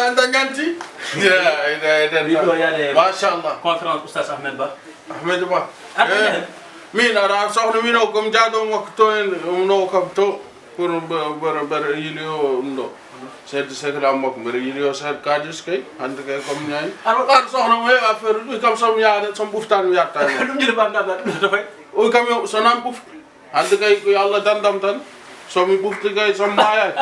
anda nganti ya mashallah conférence oustaz Ahmed Ba min ara soxna mi no comme jaado makto no kam to pour ber yilio ndo c'est la mok ber yilio ser kadis kay and kay comme ñay ar soxna mo affaire du kam som yaade som buftan yatta dum jël ba da fay o kam yo sonam buf and kay ko yalla dandam tan somi bufti kay som maya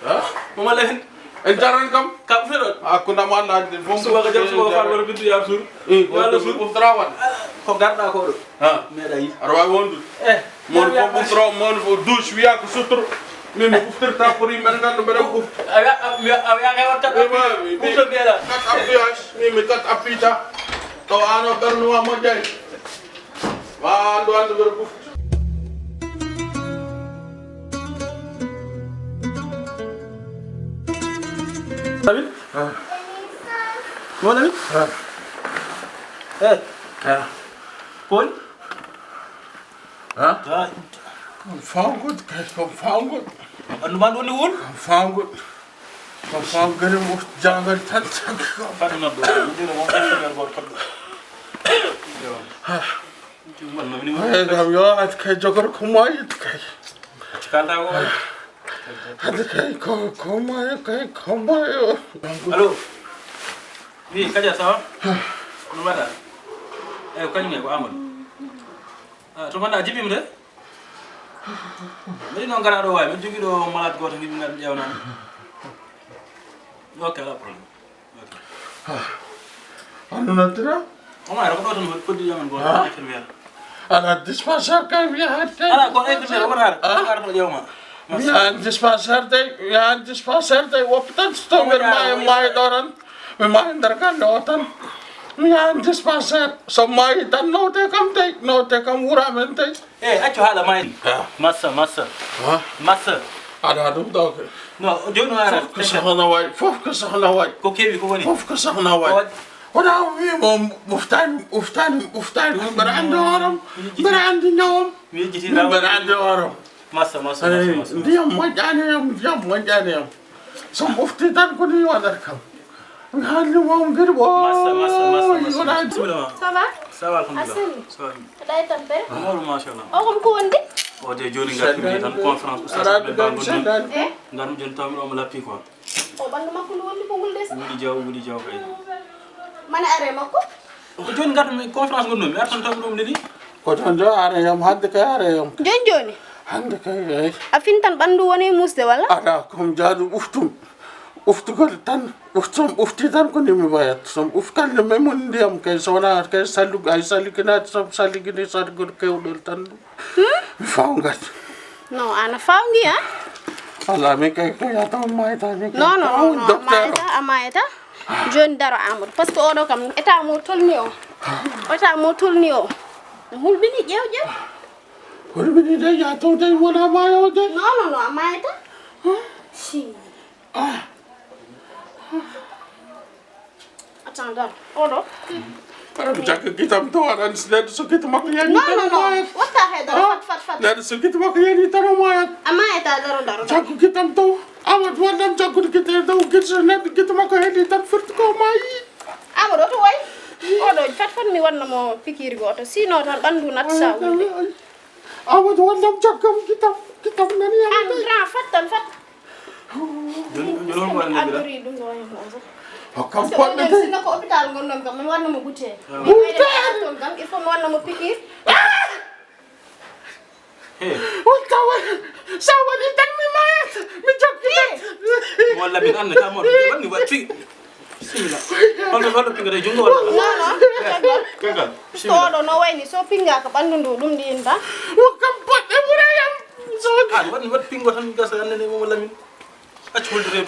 ha mama len en jaran kam fedo aku ndam Allah de fom suba ga jam suba fa wala bintu ya sur wala sur buf trawan ko garda ko do ha meda yi arwa wondu mon ko buf tro mon fo douche wiya ko sutru min buf tra pour men ngal be buf ya ngay wat buf to bela kat apiage mi kat apita to ano bernu mo jay wa ando ber buf David? Mau David? Paul? Found good, found good. Ano man doon ni Wul? Found good. Found good mo jangan tan. Paano na doon? Hindi na mo extra bor ko. Yo at kay jogar kumay kay. Kanta ko. Hadi kay kumay. Halo. Ni kaja sawa? Ano ba da? Kanya ko amon. To mana jibi mu de? Mari non gara do way, mi jogi do malade goto ngi ngal jewna. Ok la problème. Anu natira? Oma ra ko do ko di yaman go infirmière. Ana dispenser kay bi hatta. Ana ko infirmière wona har ko jewma. Ya dispenser day hospital sto mer mai doran. Me mai ndarkan dotan. Ya dispenser so mai tan no te kam uramente. Accio hala mai. Massa. Massa. Ada dum dog. No, jono ara. Fof ka sahna way. Ko kewi ko woni. Fof ka sahna way. Wala wi mo muftan barando nyom. Mi jiti raw. Barando Massa. Ndiam majane. So mufti tan ko ni wadar kam. Hali mo ngir bo. Massa. Ça va? Ça va alhamdulillah. Ça va. Day tampe. Amor machallah. O kom ko wondi? O de joni ngati mi tan conférence oustaz be bangu ni. Ngam jon tawmi o mo lappi ko. O bandu makko wondi ko ngul des. Wudi jaw kay. Mana are makko? Ko joni ngati mi conférence ngonno mi artan tawmi dum dedi. Ko tan do are yam hadde kay are yam. Joni. Hande kay. Afin tan bandu woni musde wala? Ada kom jaadu uftugal tan ufti tan ko ni mi bayat som uftal me mun ndiam kay sona kay salug ay salikina som saligini sargur kay udol tan mi faungat No, ana faungi ha? ala me kay ya ta mai ta ni No, amayata. Joni daro amur parce que odo kam état mo tolni o. État mo tolni o. Hulbini jew. Hulbini de ya to de wona mayo de. No, amayata. Si. Attends, dar. Odo. Para jak kita to aran sled so kita makya ni. No. What the hell? Fat. Lad so kita makya ni tara mayat. Amayata daro. Jak kita to amat wadam jak kita to kita makya ni tan furt ko mai. Amuro to way. Odo fat mi wanna mo pikir goto. Sino tan bandu nat sa wulde. Amat wadam jak kita nani ya. Andra fat. Joni mo wala ngi. Adori dum no Kam parce que pot on sino ko hôpital ngondon kam man wanna mo goûter. Kam il faut wanna mo pikir. Utawa sawa ni tan mi mayat mi jak kita. Wala bin an ka mo wani wa fi. Bismillah. Wala pinga de jungo wala. No. Kegal. Odo no wayni so pinga ka bandu dum dinta. Kam pot e burayam. So wani wat pingo tan gasa ne mo wala min. Acul de